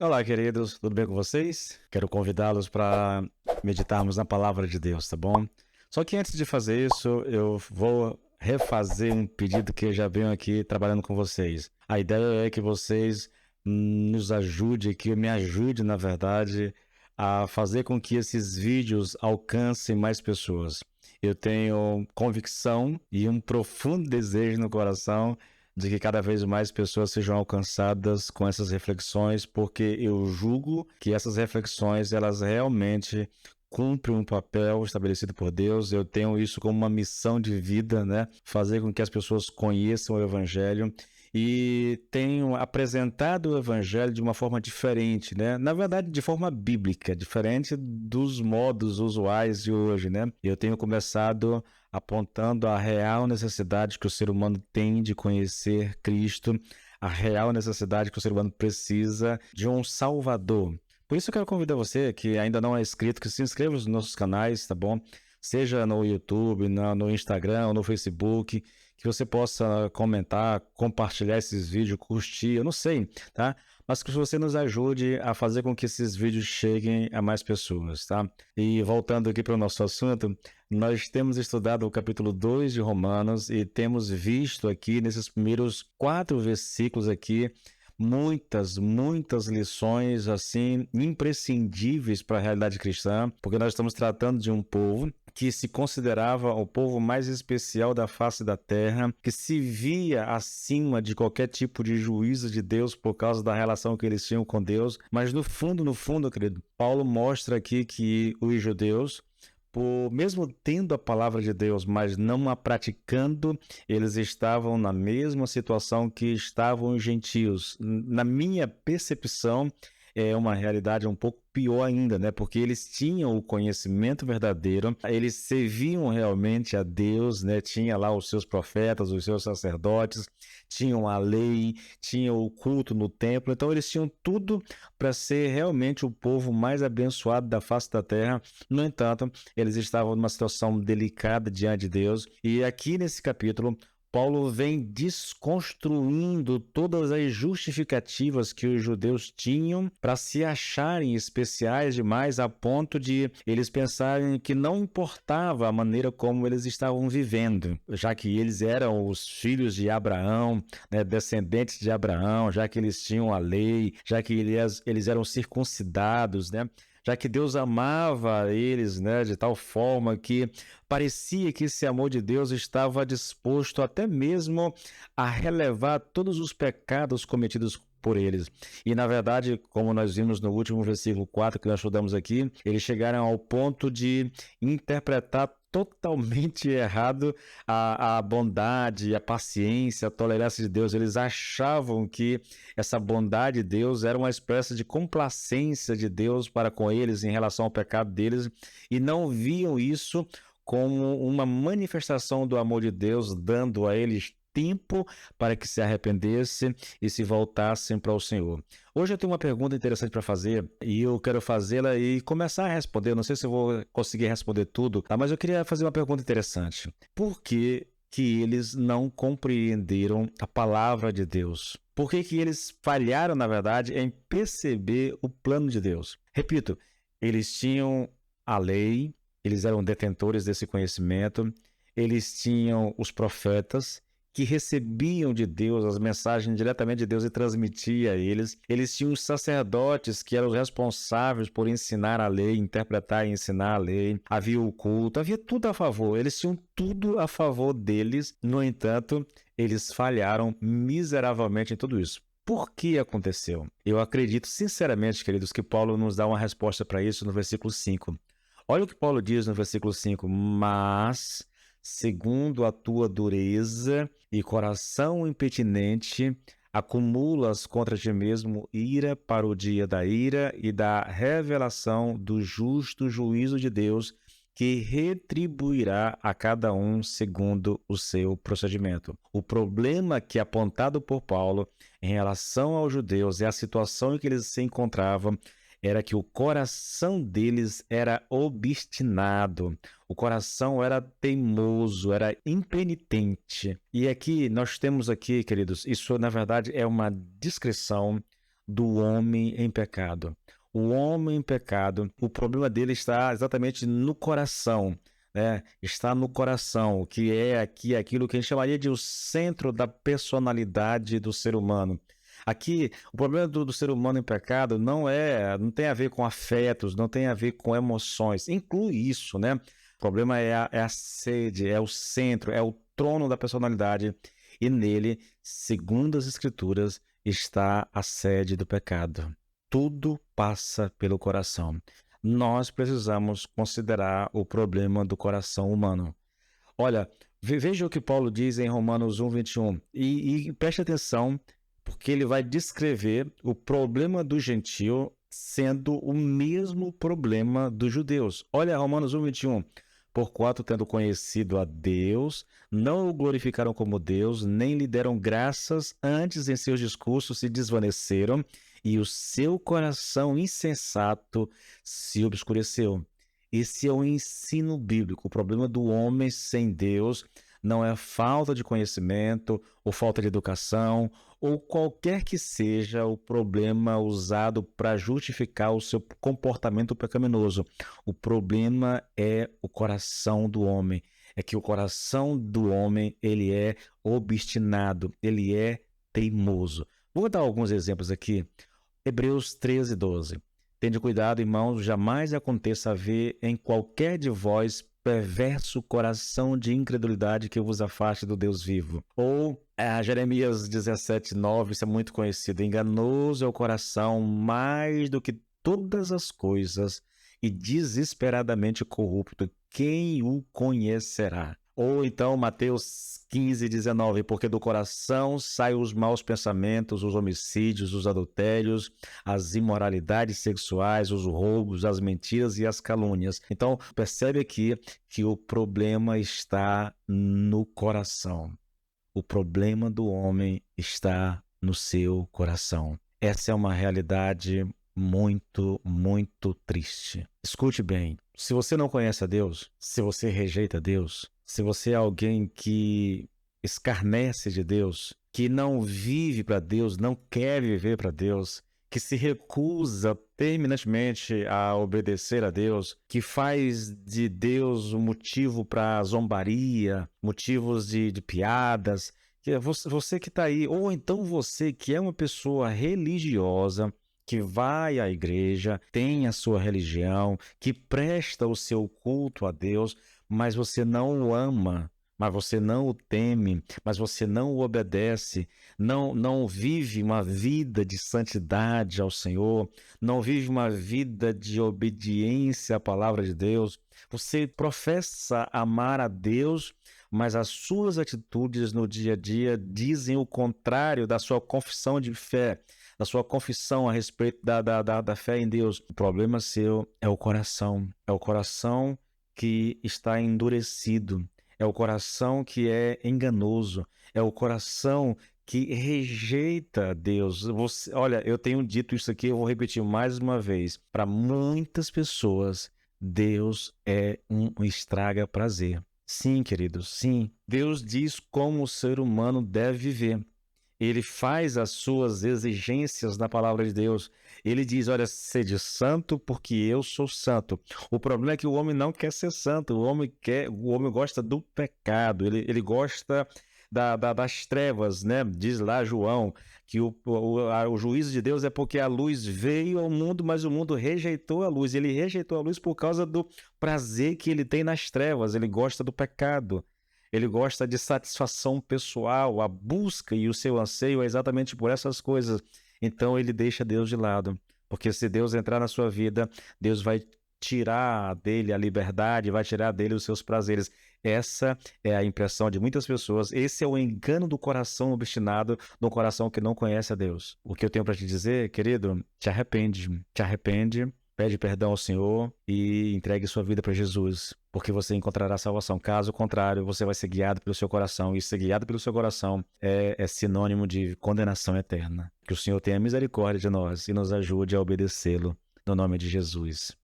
Olá, queridos, tudo bem com vocês? Quero convidá-los para meditarmos na palavra de Deus, tá bom? Só que antes de fazer isso, eu vou refazer um pedido que eu já venho aqui trabalhando com vocês. A ideia é que vocês nos ajudem, que me ajude, na verdade, a fazer com que esses vídeos alcancem mais pessoas. Eu tenho convicção e um profundo desejo no coração de que cada vez mais pessoas sejam alcançadas com essas reflexões, porque eu julgo que essas reflexões, elas realmente cumprem um papel estabelecido por Deus. Eu tenho isso como uma missão de vida, né? Fazer com que as pessoas conheçam o Evangelho e tenho apresentado o Evangelho de uma forma diferente, né? Na verdade, de forma bíblica, diferente dos modos usuais de hoje, né? Eu tenho começado apontando a real necessidade que o ser humano tem de conhecer Cristo, a real necessidade que o ser humano precisa de um Salvador. Por isso eu quero convidar você que ainda não é inscrito, que se inscreva nos nossos canais, tá bom? Seja no YouTube, no Instagram ou no Facebook, que você possa comentar, compartilhar esses vídeos, curtir, eu não sei, tá? Mas que você nos ajude a fazer com que esses vídeos cheguem a mais pessoas, tá? E voltando aqui para o nosso assunto, nós temos estudado o capítulo 2 de Romanos e temos visto aqui, nesses primeiros 4 versículos aqui, muitas lições, assim, imprescindíveis para a realidade cristã, porque nós estamos tratando de um povo que se considerava o povo mais especial da face da terra, que se via acima de qualquer tipo de juízo de Deus por causa da relação que eles tinham com Deus. Mas no fundo, querido, Paulo mostra aqui que os judeus, mesmo tendo a palavra de Deus, mas não a praticando, eles estavam na mesma situação que estavam os gentios. Na minha percepção, é uma realidade um pouco pior ainda, né? Porque eles tinham o conhecimento verdadeiro, eles serviam realmente a Deus, né? Tinha lá os seus profetas, os seus sacerdotes, tinham a lei, tinham o culto no templo, então eles tinham tudo para ser realmente o povo mais abençoado da face da terra. No entanto, eles estavam numa situação delicada diante de Deus, e aqui nesse capítulo Paulo vem desconstruindo todas as justificativas que os judeus tinham para se acharem especiais demais a ponto de eles pensarem que não importava a maneira como eles estavam vivendo, já que eles eram os filhos de Abraão, né, descendentes de Abraão, já que eles tinham a lei, já que eles eram circuncidados, né? Já que Deus amava eles, né, de tal forma que parecia que esse amor de Deus estava disposto até mesmo a relevar todos os pecados cometidos por eles. E, na verdade, como nós vimos no último versículo 4 que nós estudamos aqui, eles chegaram ao ponto de interpretar totalmente errado a bondade, a paciência, a tolerância de Deus. Eles achavam que essa bondade de Deus era uma espécie de complacência de Deus para com eles em relação ao pecado deles e não viam isso como uma manifestação do amor de Deus, dando a eles tempo para que se arrependessem e se voltassem para o Senhor. Hoje eu tenho uma pergunta interessante para fazer e eu quero fazê-la e começar a responder. Eu não sei se eu vou conseguir responder tudo, tá? Mas eu queria fazer uma pergunta interessante. Por que eles não compreenderam a palavra de Deus? Por que eles falharam, na verdade, em perceber o plano de Deus? Repito, eles tinham a lei, eles eram detentores desse conhecimento, eles tinham os profetas que recebiam de Deus as mensagens diretamente de Deus e transmitia a eles. Eles tinham os sacerdotes que eram os responsáveis por ensinar a lei, interpretar e ensinar a lei. Havia o culto, havia tudo a favor. Eles tinham tudo a favor deles. No entanto, eles falharam miseravelmente em tudo isso. Por que aconteceu? Eu acredito sinceramente, queridos, que Paulo nos dá uma resposta para isso no versículo 5. Olha o que Paulo diz no versículo 5: mas, segundo a tua dureza e coração impetinente, acumulas contra ti mesmo ira para o dia da ira e da revelação do justo juízo de Deus, que retribuirá a cada um segundo o seu procedimento. O problema que é apontado por Paulo em relação aos judeus é a situação em que eles se encontravam era que o coração deles era obstinado, o coração era teimoso, era impenitente. E aqui nós temos aqui, queridos, isso na verdade é uma descrição do homem em pecado. O homem em pecado, o problema dele está exatamente no coração, né? Está no coração, que é aqui aquilo que a gente chamaria de o centro da personalidade do ser humano. Aqui, o problema do ser humano em pecado não tem a ver com afetos, não tem a ver com emoções. Inclui isso, né? O problema é a sede, é o centro, é o trono da personalidade. E nele, segundo as Escrituras, está a sede do pecado. Tudo passa pelo coração. Nós precisamos considerar o problema do coração humano. Olha, veja o que Paulo diz em Romanos 1:21 e preste atenção, porque ele vai descrever o problema do gentio sendo o mesmo problema dos judeus. Olha Romanos 1:21. Porquanto, tendo conhecido a Deus, não o glorificaram como Deus, nem lhe deram graças, antes em seus discursos se desvaneceram, e o seu coração insensato se obscureceu. Esse é o ensino bíblico. O problema do homem sem Deus não é falta de conhecimento ou falta de educação ou qualquer que seja o problema usado para justificar o seu comportamento pecaminoso. O problema é o coração do homem. É que o coração do homem, ele é obstinado, ele é teimoso. Vou dar alguns exemplos aqui. Hebreus 13:12. Tende cuidado, irmãos, jamais aconteça haver em qualquer de vós perverso coração de incredulidade que vos afaste do Deus vivo. Ou Jeremias 17:9, isso é muito conhecido. Enganoso é o coração mais do que todas as coisas e desesperadamente corrupto. Quem o conhecerá? Ou então Mateus 15:19, porque do coração saem os maus pensamentos, os homicídios, os adultérios, as imoralidades sexuais, os roubos, as mentiras e as calúnias. Então, percebe aqui que o problema está no coração. O problema do homem está no seu coração. Essa é uma realidade muito, muito triste. Escute bem, se você não conhece a Deus, se você rejeita Deus, se você é alguém que escarnece de Deus, que não vive para Deus, não quer viver para Deus, que se recusa terminantemente a obedecer a Deus, que faz de Deus um motivo para zombaria, motivos de piadas, que você que está aí, ou então você que é uma pessoa religiosa, que vai à igreja, tem a sua religião, que presta o seu culto a Deus, mas você não o ama, mas você não o teme, mas você não o obedece, não vive uma vida de santidade ao Senhor, não vive uma vida de obediência à palavra de Deus. Você professa amar a Deus, mas as suas atitudes no dia a dia dizem o contrário da sua confissão de fé, da sua confissão a respeito da fé em Deus. O problema seu é o coração que está endurecido, é o coração que é enganoso, é o coração que rejeita Deus. Olha, eu tenho dito isso aqui, eu vou repetir mais uma vez. Para muitas pessoas, Deus é um estraga prazer. Sim, queridos, sim. Deus diz como o ser humano deve viver. Ele faz as suas exigências na palavra de Deus. Ele diz, olha, sede santo porque eu sou santo. O problema é que o homem não quer ser santo. O homem gosta do pecado. Ele gosta das trevas, né? Diz lá João que o juízo de Deus é porque a luz veio ao mundo, mas o mundo rejeitou a luz. Ele rejeitou a luz por causa do prazer que ele tem nas trevas. Ele gosta do pecado. Ele gosta de satisfação pessoal, a busca e o seu anseio é exatamente por essas coisas. Então ele deixa Deus de lado, porque se Deus entrar na sua vida, Deus vai tirar dele a liberdade, vai tirar dele os seus prazeres. Essa é a impressão de muitas pessoas. Esse é o engano do coração obstinado, do coração que não conhece a Deus. O que eu tenho para te dizer, querido, te arrepende, pede perdão ao Senhor e entregue sua vida para Jesus, porque você encontrará salvação. Caso contrário, você vai ser guiado pelo seu coração, e ser guiado pelo seu coração é sinônimo de condenação eterna. Que o Senhor tenha misericórdia de nós e nos ajude a obedecê-lo, no nome de Jesus.